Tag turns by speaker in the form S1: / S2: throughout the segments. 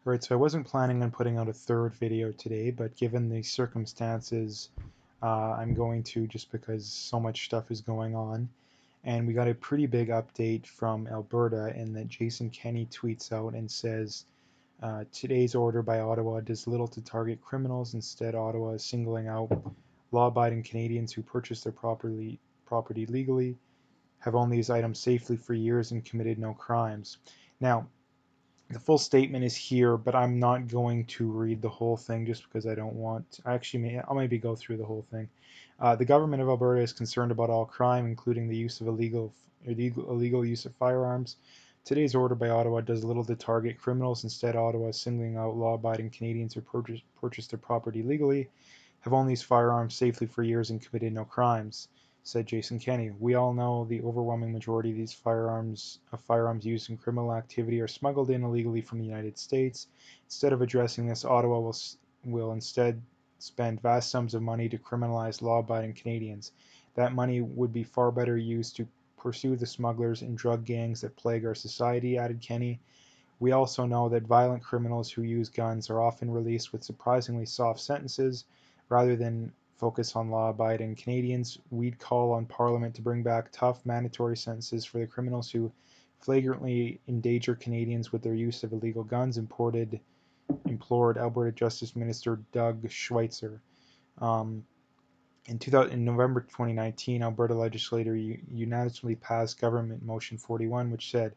S1: Right, so I wasn't planning on putting out a third video today, but given the circumstances, I'm going to just because so much stuff is going on. And we got a pretty big update from Alberta in that Jason Kenney tweets out and says, today's order by Ottawa does little to target criminals. Instead, Ottawa is singling out law-abiding Canadians who purchase their property legally, have owned these items safely for years, and committed no crimes. Now, the full statement is here, but I'm not going to read the whole thing just because I don't want. Actually, I'll maybe go through the whole thing. The government of Alberta is concerned about all crime, including the use of illegal use of firearms. Today's order by Ottawa does little to target criminals. Instead, Ottawa is singling out law-abiding Canadians who purchase their property legally, have owned these firearms safely for years, and committed no crimes, said Jason Kenney. We all know the overwhelming majority of these firearms used in criminal activity are smuggled in illegally from the United States. Instead of addressing this, Ottawa will instead spend vast sums of money to criminalize law-abiding Canadians. That money would be far better used to pursue the smugglers and drug gangs that plague our society, added Kenney. We also know that violent criminals who use guns are often released with surprisingly soft sentences. Rather than focus on law-abiding Canadians, we'd call on Parliament to bring back tough mandatory sentences for the criminals who flagrantly endanger Canadians with their use of illegal guns, implored Alberta Justice Minister Doug Schweitzer. Um, in November 2019, Alberta legislature unanimously passed Government Motion 41, which said,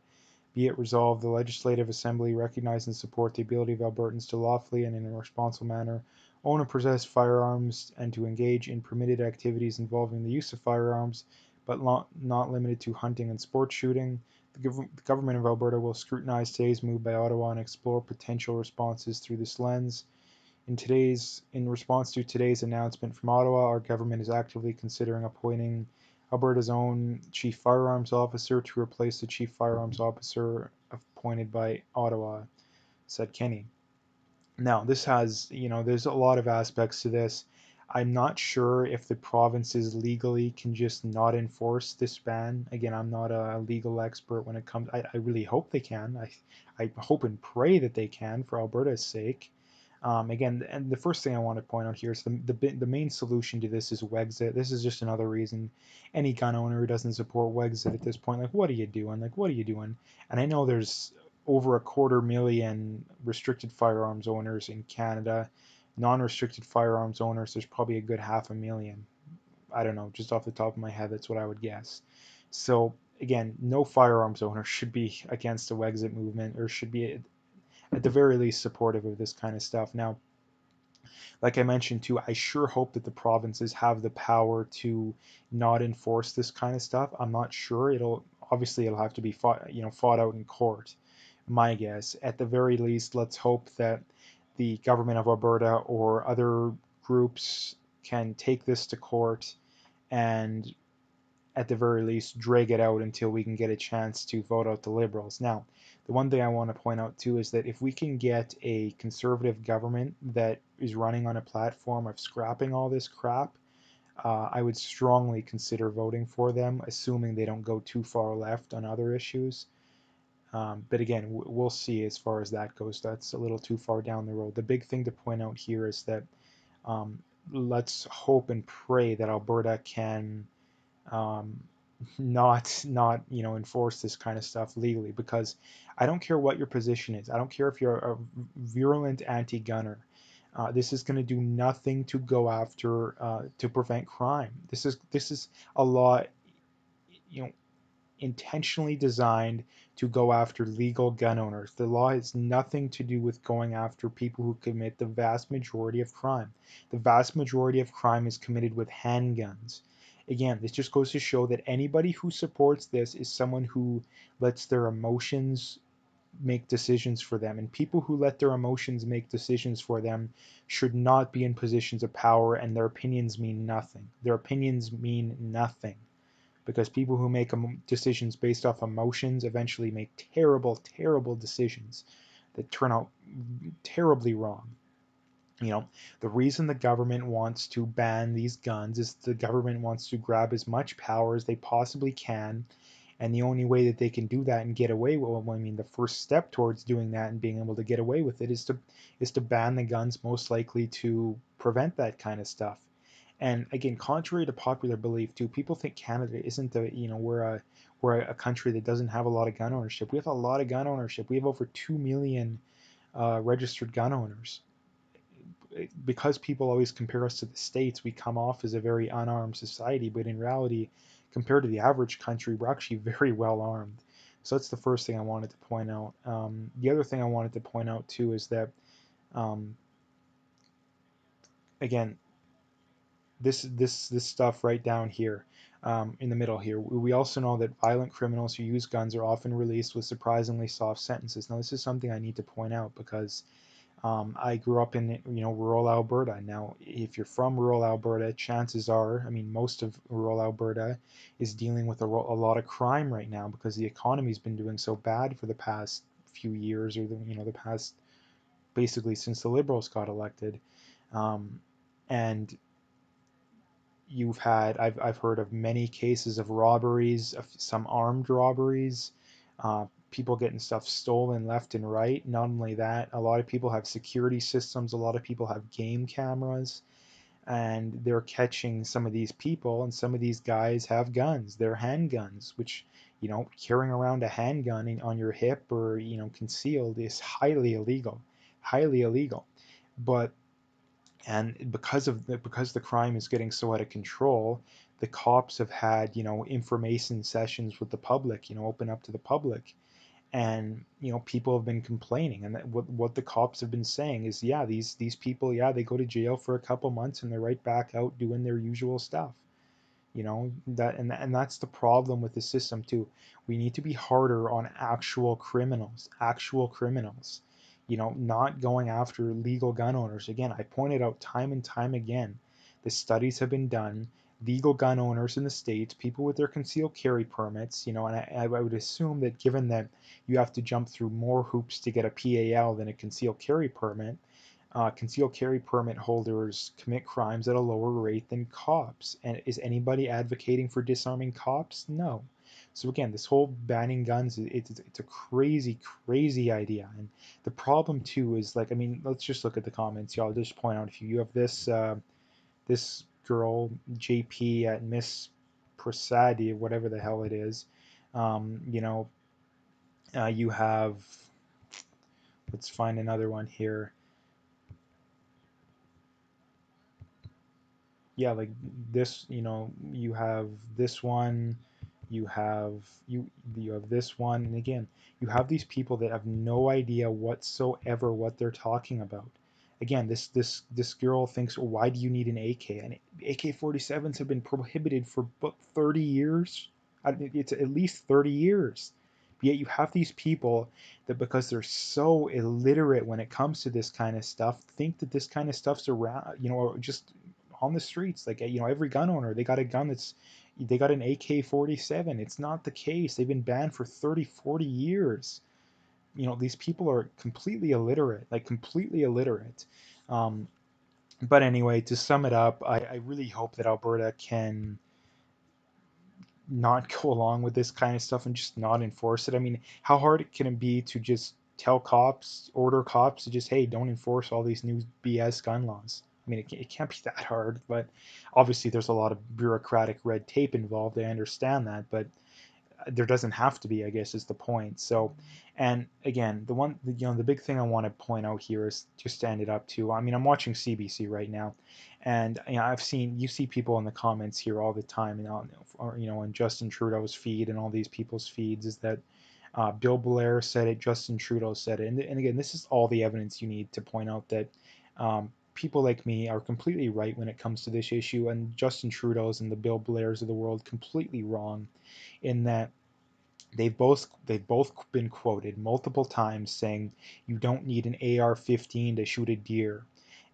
S1: be it resolved, the Legislative Assembly recognize and support the ability of Albertans to lawfully and in a responsible manner own and possess firearms and to engage in permitted activities involving the use of firearms, but not limited to hunting and sport shooting. The government of Alberta will scrutinize today's move by Ottawa and explore potential responses through this lens. In response to today's announcement from Ottawa, our government is actively considering appointing Alberta's own chief firearms officer to replace the chief firearms officer appointed by Ottawa, said Kenney. Now, this has, there's a lot of aspects to this. I'm not sure if the provinces legally can just not enforce this ban. Again, I'm not a legal expert when it comes. I really hope they can. I hope and pray that they can for Alberta's sake. Again, and the first thing I want to point out here is the main solution to this is Wexit. This is just another reason any gun owner who doesn't support Wexit at this point, like, what are you doing? Like, what are you doing? And I know there's over 250,000 restricted firearms owners in Canada. Non-restricted firearms owners, there's probably a good 500,000. I don't know, just off the top of my head, that's what I would guess. So again, no firearms owner should be against the Wexit movement, or should be at the very least supportive of this kind of stuff. Now, like I mentioned too, I sure hope that the provinces have the power to not enforce this kind of stuff. I'm not sure. It'll have to be fought out in court. My guess. At the very least, let's hope that the government of Alberta or other groups can take this to court and at the very least drag it out until we can get a chance to vote out the Liberals. Now, the one thing I want to point out too is that if we can get a conservative government that is running on a platform of scrapping all this crap, I would strongly consider voting for them, assuming they don't go too far left on other issues. But again, we'll see as far as that goes. That's a little too far down the road. The big thing to point out here is that um, let's hope and pray that Alberta can um, not enforce this kind of stuff legally, because I don't care what your position is. I don't care if you're a virulent anti-gunner. This is going to do nothing to go after to prevent crime. This is a law, you know, intentionally designed to go after legal gun owners. The law has nothing to do with going after people who commit the vast majority of crime. The vast majority of crime is committed with handguns. Again, this just goes to show that anybody who supports this is someone who lets their emotions make decisions for them. And people who let their emotions make decisions for them should not be in positions of power, and their opinions mean nothing. Their opinions mean nothing, because people who make decisions based off emotions eventually make terrible, terrible decisions that turn out terribly wrong. The reason the government wants to ban these guns is the government wants to grab as much power as they possibly can And the only way that they can do that and get away with, well, I mean, the first step towards doing that and being able to get away with it is to ban the guns most likely to prevent that kind of stuff. And again, contrary to popular belief too, people think Canada isn't a, we're a country that doesn't have a lot of gun ownership. We have a lot of gun ownership. We have over 2 million registered gun owners. Because people always compare us to the States, we come off as a very unarmed society, but in reality, compared to the average country, we're actually very well armed. So that's the first thing I wanted to point out. The other thing I wanted to point out too is that, um, again, this stuff right down here, in the middle here. We also know that violent criminals who use guns are often released with surprisingly soft sentences. Now, this is something I need to point out because I grew up in rural Alberta. Now, if you're from rural Alberta, chances are, I mean, most of rural Alberta is dealing with a lot of crime right now because the economy's been doing so bad for the past few years, or the past basically since the Liberals got elected. Um, and I've heard of many cases of robberies, of some armed robberies, people getting stuff stolen left and right. Not only that, a lot of people have security systems, a lot of people have game cameras, and they're catching some of these people, and some of these guys have guns. They're handguns, which, carrying around a handgun on your hip or, concealed is highly illegal, highly illegal. But and because the crime is getting so out of control, the cops have had information sessions with the public, open up to the public, and people have been complaining, and what the cops have been saying is, yeah, these people, yeah, they go to jail for a couple months and they're right back out doing their usual stuff. That's the problem with the system too. We need to be harder on actual criminals, not going after legal gun owners. Again, I pointed out time and time again, the studies have been done. Legal gun owners in the states, people with their concealed carry permits, and I would assume that given that you have to jump through more hoops to get a PAL than a concealed carry permit, concealed carry permit holders commit crimes at a lower rate than cops. And is anybody advocating for disarming cops? No. So again, this whole banning guns, it's a crazy, crazy idea. And the problem too is, like, I mean, let's just look at the comments. Y'all just point out a few. You have this girl JP at Miss Prasadi, whatever the hell it is. Um, you know, you have. Let's find another one here. Yeah, like this, you have this one, you have you have this one, and again, you have these people that have no idea whatsoever what they're talking about. Again, this girl thinks, "Well, why do you need an AK?" And AK-47s have been prohibited for 30 years. It's at least 30 years. But yet you have these people that, because they're so illiterate when it comes to this kind of stuff, think that this kind of stuff's around, or just on the streets. Like, every gun owner, they got an AK-47. It's not the case. They've been banned for 30, 40 years. These people are completely illiterate, like completely illiterate. Um, but anyway, to sum it up, I really hope that Alberta can not go along with this kind of stuff and just not enforce it. I mean, how hard can it be to just order cops to just, hey, don't enforce all these new BS gun laws? I mean, it can't be that hard, but obviously there's a lot of bureaucratic red tape involved. I understand that, but there doesn't have to be, I guess, is the point. So, and again, the big thing I want to point out here is just to end it up to, I mean, I'm watching CBC right now, and you see people in the comments here all the time, or, on Justin Trudeau's feed and all these people's feeds, is that Bill Blair said it, Justin Trudeau said it, and again, this is all the evidence you need to point out that people like me are completely right when it comes to this issue, and Justin Trudeau's and the Bill Blairs of the world completely wrong in that they've both been quoted multiple times saying you don't need an AR-15 to shoot a deer.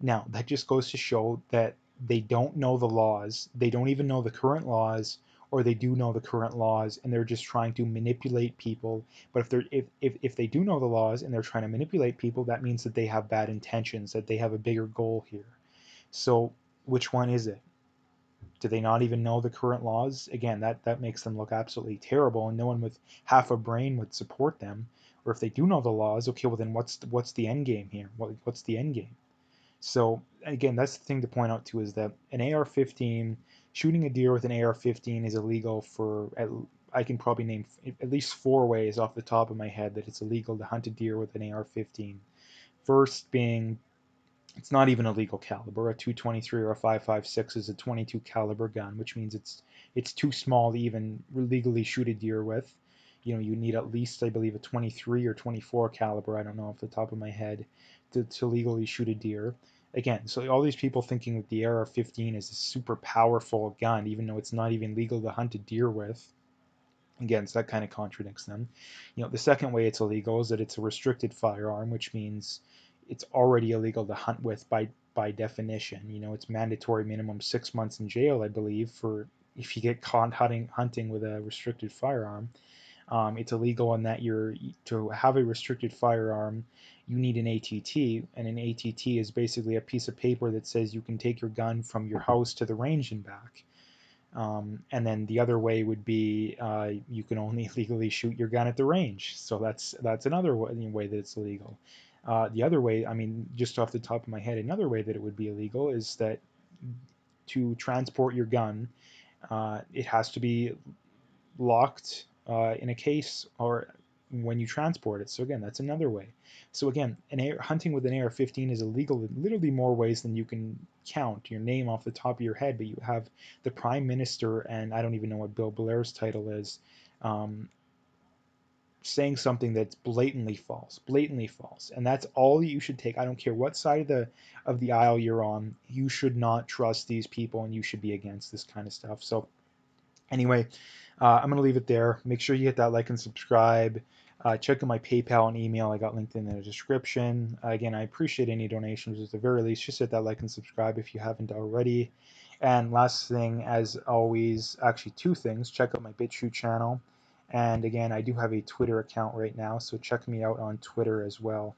S1: Now, that just goes to show that they don't know the laws. They don't even know the current laws, or they do know the current laws and they're just trying to manipulate people. But if they do know the laws and they're trying to manipulate people, that means that they have bad intentions, that they have a bigger goal here. So, which one is it? Do they not even know the current laws? Again, that makes them look absolutely terrible, and no one with half a brain would support them. Or if they do know the laws, okay, well then what's the end game here? What's the end game? So again, that's the thing to point out too, is that an AR-15, shooting a deer with an AR-15 is illegal for I can probably name at least 4 ways off the top of my head that it's illegal to hunt a deer with an AR-15. First being, it's not even a legal caliber. A 223 or a 5.56 is a 22 caliber gun, which means it's too small to even legally shoot a deer with. You need at least, I believe, a 23 or 24 caliber. I don't know off the top of my head to legally shoot a deer. Again, so all these people thinking that the AR-15 is a super powerful gun, even though it's not even legal to hunt a deer with. Again, so that kind of contradicts them. The second way it's illegal is that it's a restricted firearm, which means it's already illegal to hunt with by definition. It's mandatory minimum 6 months in jail, I believe, for if you get caught hunting with a restricted firearm. It's illegal in that to have a restricted firearm, you need an ATT, and an ATT is basically a piece of paper that says you can take your gun from your house to the range and back. And then the other way would be you can only legally shoot your gun at the range. So that's another way that it's illegal. The other way, I mean, just off the top of my head, another way that it would be illegal is that to transport your gun, it has to be locked in a case or when you transport it. So again, that's another way. So again, hunting with an AR-15 is illegal in literally more ways than you can count your name off the top of your head. But you have the Prime Minister, and I don't even know what Bill Blair's title is, um, saying something that's blatantly false, and that's all you should take. I don't care what side of the aisle you're on. You should not trust these people, and you should be against this kind of stuff. So anyway, I'm going to leave it there. Make sure you hit that like and subscribe. Check out my PayPal and email. I got linked in the description. Again, I appreciate any donations. At the very least, just hit that like and subscribe if you haven't already. And last thing, as always, actually two things. Check out my BitChute channel. And again, I do have a Twitter account right now, so check me out on Twitter as well.